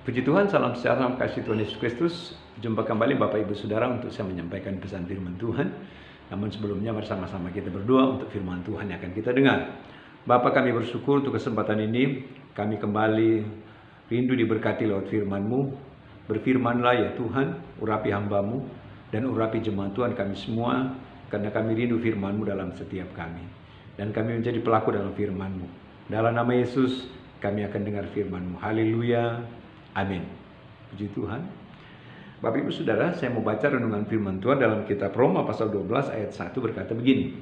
Puji Tuhan, salam sejahtera, dalam kasih Tuhan Yesus Kristus. Jumpa kembali Bapak Ibu Saudara untuk saya menyampaikan pesan firman Tuhan. Namun sebelumnya bersama-sama kita berdoa untuk firman Tuhan yang akan kita dengar. Bapa, kami bersyukur untuk kesempatan ini. Kami kembali rindu diberkati lewat firman-Mu. Berfirmanlah ya Tuhan, urapi hamba-Mu dan urapi jemaat Tuhan kami semua. Karena kami rindu firman-Mu dalam setiap kami. Dan kami menjadi pelaku dalam firman-Mu. Dalam nama Yesus kami akan dengar firman-Mu. Haleluya. Amin. Puji Tuhan. Bapak Ibu Saudara, saya mau baca renungan firman Tuhan dalam kitab Roma pasal 12 ayat 1 berkata begini.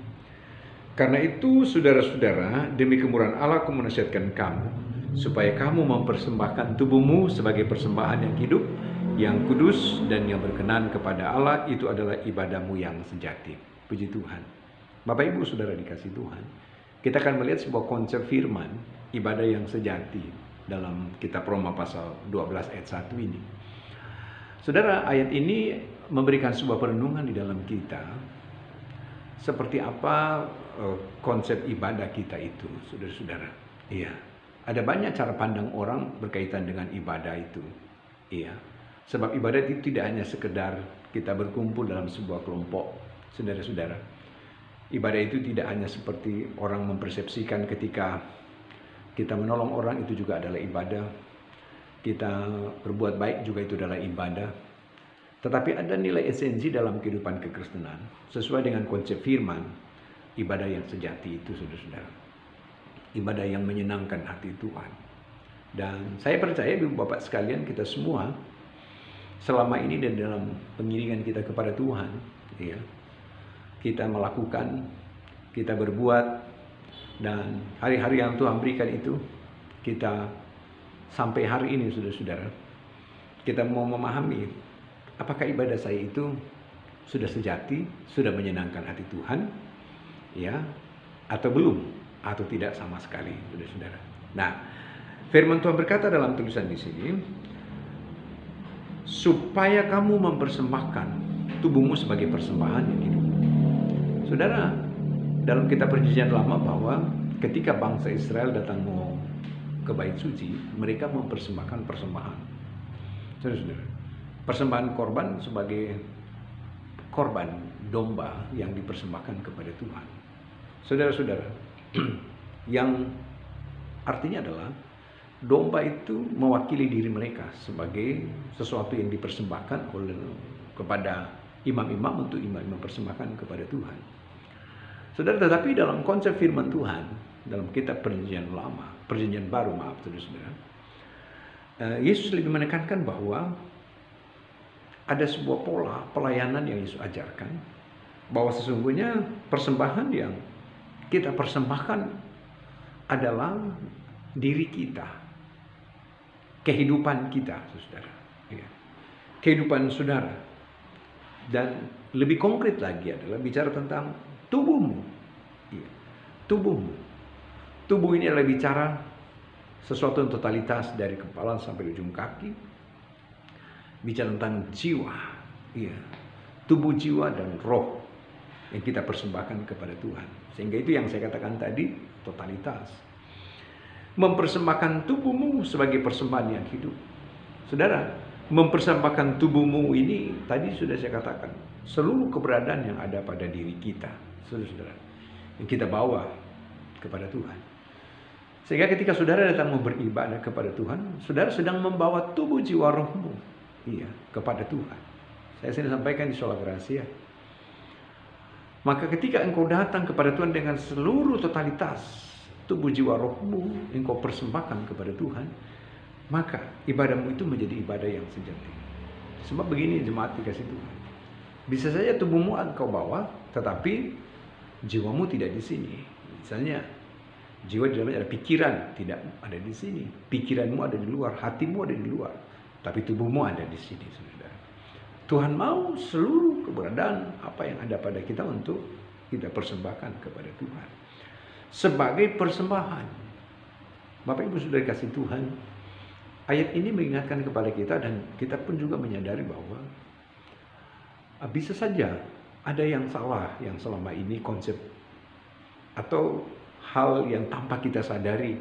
Karena itu saudara-saudara, demi kemurahan Allah aku menasihatkan kamu, supaya kamu mempersembahkan tubuhmu sebagai persembahan yang hidup, yang kudus dan yang berkenan kepada Allah, itu adalah ibadahmu yang sejati. Puji Tuhan. Bapak Ibu Saudara dikasih Tuhan, kita akan melihat sebuah konsep firman, ibadah yang sejati, dalam kitab Roma pasal 12 ayat 1 ini. Saudara, ayat ini memberikan sebuah perenungan di dalam kita. Seperti apa konsep ibadah kita itu, saudara-saudara. Iya, ada banyak cara pandang orang berkaitan dengan ibadah itu. Iya, sebab ibadah itu tidak hanya sekedar kita berkumpul dalam sebuah kelompok, saudara-saudara. Ibadah itu tidak hanya seperti orang mempersepsikan ketika kita menolong orang itu juga adalah ibadah. Kita berbuat baik juga itu adalah ibadah. Tetapi ada nilai esensi dalam kehidupan kekristenan. Sesuai dengan konsep firman, ibadah yang sejati itu, saudara-saudara. Ibadah yang menyenangkan hati Tuhan. Dan saya percaya Bapak sekalian, kita semua selama ini dan dalam pengiringan kita kepada Tuhan, ya, kita melakukan, kita berbuat, dan hari-hari yang Tuhan berikan itu, kita sampai hari ini, saudara-saudara, kita mau memahami apakah ibadah saya itu sudah sejati, sudah menyenangkan hati Tuhan, ya, atau belum, atau tidak sama sekali, saudara-saudara. Nah, firman Tuhan berkata dalam tulisan di sini, supaya kamu mempersembahkan tubuhmu sebagai persembahan yang hidup. Saudara, dalam kitab Perjanjian Lama bahwa ketika bangsa Israel datang mau ke bait suci, mereka mempersembahkan persembahan. Saudara-saudara, persembahan korban sebagai korban domba yang dipersembahkan kepada Tuhan. Saudara-saudara, yang artinya adalah domba itu mewakili diri mereka sebagai sesuatu yang dipersembahkan oleh kepada imam-imam untuk imam-imam mempersembahkan kepada Tuhan. Saudara, tetapi dalam konsep firman Tuhan, dalam kitab Perjanjian Lama, Perjanjian Baru, maaf saudara-saudara, Yesus lebih menekankan bahwa ada sebuah pola pelayanan yang Yesus ajarkan, bahwa sesungguhnya persembahan yang kita persembahkan adalah diri kita, kehidupan kita, saudara, kehidupan saudara, dan lebih konkret lagi adalah bicara tentang tubuhmu. Tubuhmu. Tubuh ini adalah bicara sesuatu yang totalitas dari kepala sampai ujung kaki. Bicara tentang jiwa. Tubuh, jiwa, dan roh yang kita persembahkan kepada Tuhan. Sehingga itu yang saya katakan tadi, totalitas. Mempersembahkan tubuhmu sebagai persembahan yang hidup. Saudara, mempersembahkan tubuhmu ini tadi sudah saya katakan, seluruh keberadaan yang ada pada diri kita, saudara-saudara, yang kita bawa kepada Tuhan. Sehingga ketika saudara datang mau beribadah kepada Tuhan, saudara sedang membawa tubuh, jiwa, rohmu, kepada Tuhan. Saya sering sampaikan di sholat rahasia. Maka ketika engkau datang kepada Tuhan dengan seluruh totalitas tubuh, jiwa, rohmu, engkau persembahkan kepada Tuhan, maka ibadahmu itu menjadi ibadah yang sejati. Sebab begini jemaat dikasih Tuhan, bisa saja tubuhmu engkau bawa, tetapi jiwamu tidak di sini. Misalnya, jiwa di dalamnya ada pikiran, tidak ada di sini. Pikiranmu ada di luar, hatimu ada di luar, tapi tubuhmu ada di sini, saudara. Tuhan mau seluruh keberadaan apa yang ada pada kita untuk kita persembahkan kepada Tuhan sebagai persembahan. Bapak Ibu sudah dikasih Tuhan, ayat ini mengingatkan kepada kita, dan kita pun juga menyadari bahwa bisa saja ada yang salah yang selama ini konsep atau hal yang tanpa kita sadari,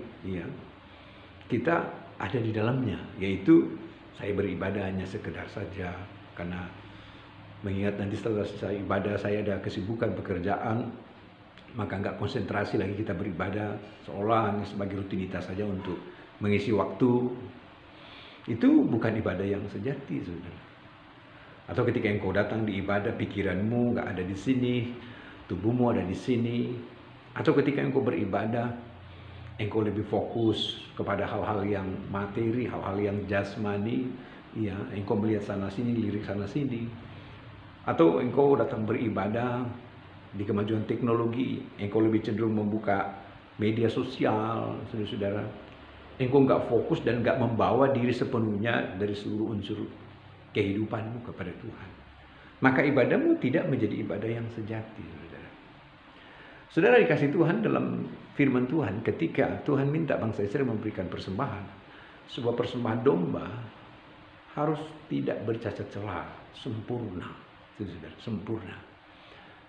kita ada di dalamnya, yaitu Saya beribadah hanya sekedar saja karena mengingat nanti setelah selesai ibadah saya ada kesibukan pekerjaan, maka nggak konsentrasi lagi kita beribadah, seolah hanya sebagai rutinitas saja untuk mengisi waktu. Itu bukan ibadah yang sejati, saudara. Atau ketika engkau datang di ibadah, pikiranmu nggak ada di sini, tubuhmu ada di sini. Atau ketika engkau beribadah, engkau lebih fokus kepada hal-hal yang materi, hal-hal yang jasmani, ya, engkau melihat sana sini, lirik sana sini. Atau engkau datang beribadah di kemajuan teknologi, engkau lebih cenderung membuka media sosial, saudara-saudara. Engkau nggak fokus dan nggak membawa diri sepenuhnya dari seluruh unsur kehidupanmu kepada Tuhan. Maka ibadahmu tidak menjadi ibadah yang sejati, saudara. Saudara dikasih Tuhan, dalam firman Tuhan, ketika Tuhan minta bangsa Israel memberikan persembahan, sebuah persembahan domba harus tidak bercacat celah, sempurna, saudara, sempurna.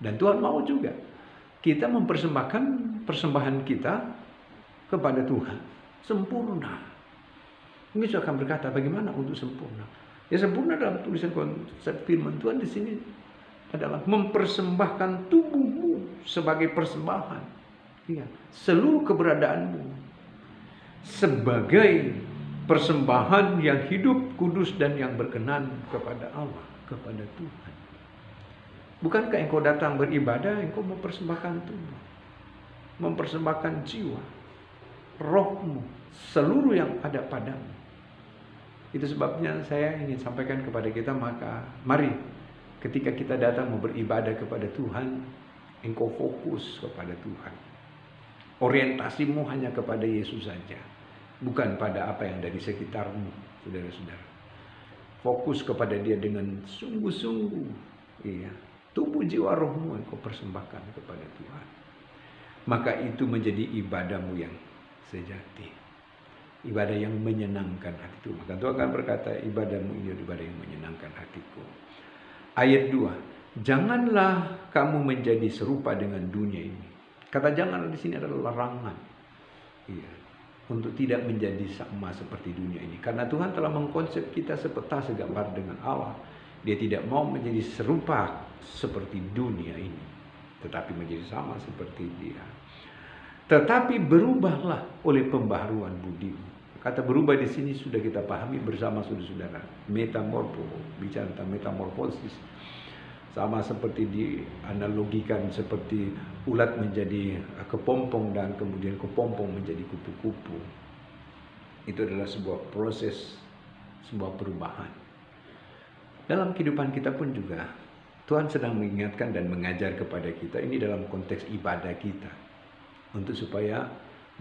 Dan Tuhan mau juga kita mempersembahkan persembahan kita kepada Tuhan sempurna. Mungkin saya akan berkata, bagaimana untuk sempurna? Ya, sempurna dalam tulisan konsep firman Tuhan di sini adalah mempersembahkan tubuhmu sebagai persembahan. Ya, seluruh keberadaanmu sebagai persembahan yang hidup, kudus, dan yang berkenan kepada Allah, kepada Tuhan. Bukankah engkau datang beribadah, engkau mempersembahkan tubuh, mempersembahkan jiwa, rohmu, seluruh yang ada padamu. Itu sebabnya saya ingin sampaikan kepada kita, maka mari ketika kita datang mau beribadah kepada Tuhan, engkau fokus kepada Tuhan. Orientasimu hanya kepada Yesus saja, bukan pada apa yang ada di sekitarmu, saudara-saudara. Fokus kepada Dia dengan sungguh-sungguh. Iya, tubuh, jiwa, rohmu engkau persembahkan kepada Tuhan. Maka itu menjadi ibadahmu yang sejati, ibadah yang menyenangkan hatiku. Maka Tuhan akan berkata, ibadahmu ini adalah ibadah yang menyenangkan hatiku. Ayat 2, janganlah kamu menjadi serupa dengan dunia ini. Kata jangan di sini adalah larangan, iya, untuk tidak menjadi sama seperti dunia ini. Karena Tuhan telah mengkonsep kita sepeta segambar dengan Allah. Dia tidak mau menjadi serupa seperti dunia ini, tetapi menjadi sama seperti Dia. Tetapi berubahlah oleh pembaharuan budimu. Kata berubah di sini sudah kita pahami bersama saudara-saudara. Metamorfo, bicara tentang metamorfosis. Sama seperti dianalogikan seperti ulat menjadi kepompong dan kemudian kepompong menjadi kupu-kupu. Itu adalah sebuah proses, sebuah perubahan. Dalam kehidupan kita pun juga Tuhan sedang mengingatkan dan mengajar kepada kita, ini dalam konteks ibadah kita. Untuk supaya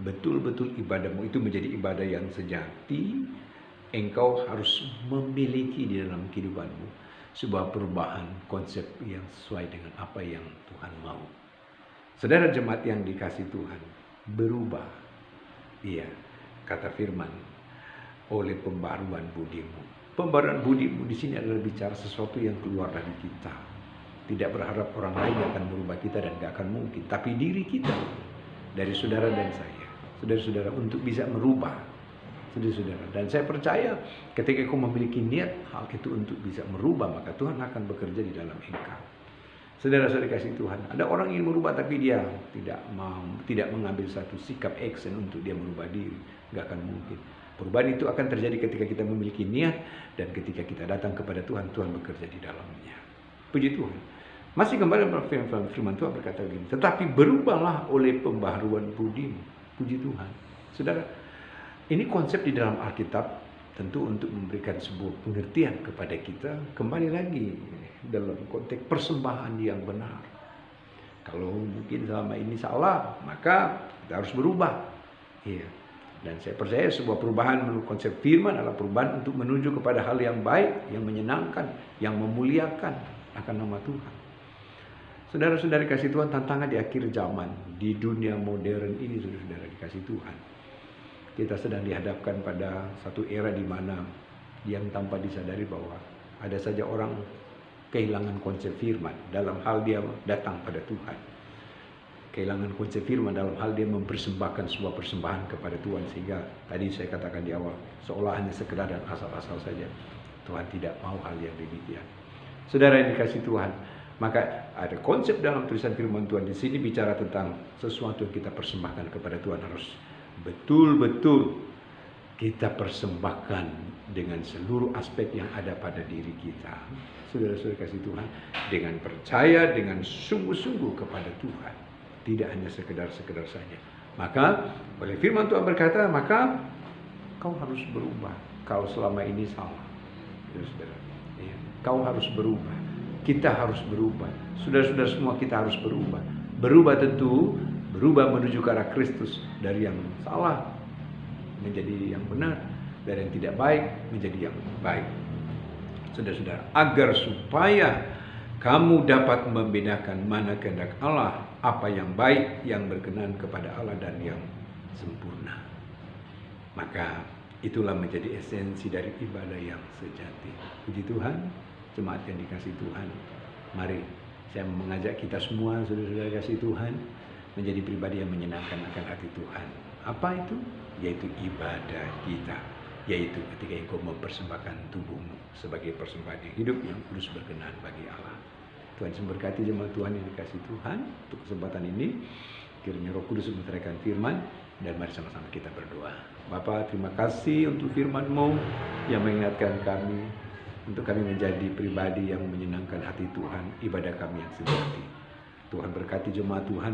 betul-betul ibadahmu itu menjadi ibadah yang sejati, engkau harus memiliki di dalam kehidupanmu sebuah perubahan konsep yang sesuai dengan apa yang Tuhan mau. Saudara jemaat yang dikasih Tuhan, berubah. Iya, kata firman, oleh pembaruan budimu. Pembaruan budimu di sini adalah bicara sesuatu yang keluar dari kita. Tidak berharap orang lain akan merubah kita dan gak akan mungkin, tapi diri kita, dari saudara dan saya, saudara-saudara, untuk bisa merubah, saudara-saudara. Dan saya percaya ketika kau memiliki niat hal itu untuk bisa merubah, maka Tuhan akan bekerja di dalam engkau. Saudara-saudara kasih Tuhan, ada orang ingin merubah tapi dia tidak mengambil satu sikap action untuk dia merubah diri, nggak akan mungkin. Perubahan itu akan terjadi ketika kita memiliki niat dan ketika kita datang kepada Tuhan, Tuhan bekerja di dalamnya. Puji Tuhan. Masih kembali pada firman Tuhan berkata begini, tetapi berubahlah oleh pembaharuan budimu. Puji Tuhan. Saudara, ini konsep di dalam Alkitab tentu untuk memberikan sebuah pengertian kepada kita, kembali lagi dalam konteks persembahan yang benar. Kalau mungkin selama ini salah, maka kita harus berubah. Iya. Dan saya percaya sebuah perubahan menurut konsep firman adalah perubahan untuk menuju kepada hal yang baik, yang menyenangkan, yang memuliakan akan nama Tuhan. Saudara-saudara kasih Tuhan, tantangan di akhir zaman, di dunia modern ini, saudara-saudara dikasih Tuhan, kita sedang dihadapkan pada satu era di mana yang tanpa disadari bahwa ada saja orang kehilangan konsep firman dalam hal dia datang pada Tuhan. kehilangan konsep firman dalam hal dia mempersembahkan sebuah persembahan kepada Tuhan, sehingga tadi saya katakan di awal seolah hanya sekedar dan asal-asal saja. Tuhan tidak mau hal yang demikian. Saudara yang dikasihi Tuhan, maka ada konsep dalam tulisan firman Tuhan di sini bicara tentang sesuatu yang kita persembahkan kepada Tuhan harus betul-betul kita persembahkan dengan seluruh aspek yang ada pada diri kita. Saudara-saudara kasih Tuhan, dengan percaya, dengan sungguh-sungguh kepada Tuhan. Tidak hanya sekedar-sekedar saja. Maka oleh firman Tuhan berkata, maka kau harus berubah. Kau selama ini salah. Ya, saudara. Ya, kau harus berubah. Kita harus berubah. Saudara-saudara semua kita harus berubah. Berubah tentu, berubah menuju ke arah Kristus. Dari yang salah menjadi yang benar, dari yang tidak baik menjadi yang baik. Saudara-saudara, agar supaya kamu dapat membedakan mana kehendak Allah, apa yang baik, yang berkenan kepada Allah dan yang sempurna. Maka itulah menjadi esensi dari ibadah yang sejati. Puji Tuhan, jemaat yang dikasihi Tuhan. Mari saya mengajak kita semua, saudara-saudara kasih Tuhan, menjadi pribadi yang menyenangkan akan hati Tuhan. Apa itu? Yaitu ibadah kita. Yaitu ketika engkau mempersembahkan tubuhmu sebagai persembahan yang hidup yang kudus berkenan bagi Allah. Tuhan memberkati jemaat Tuhan yang dikasihi Tuhan. Untuk kesempatan ini, kiranya Roh Kudus menyertakan firman, dan mari sama-sama kita berdoa. Bapa, terima kasih untuk firman-Mu yang mengingatkan kami untuk kami menjadi pribadi yang menyenangkan hati Tuhan, ibadah kami yang sejati. Tuhan berkati jemaat Tuhan.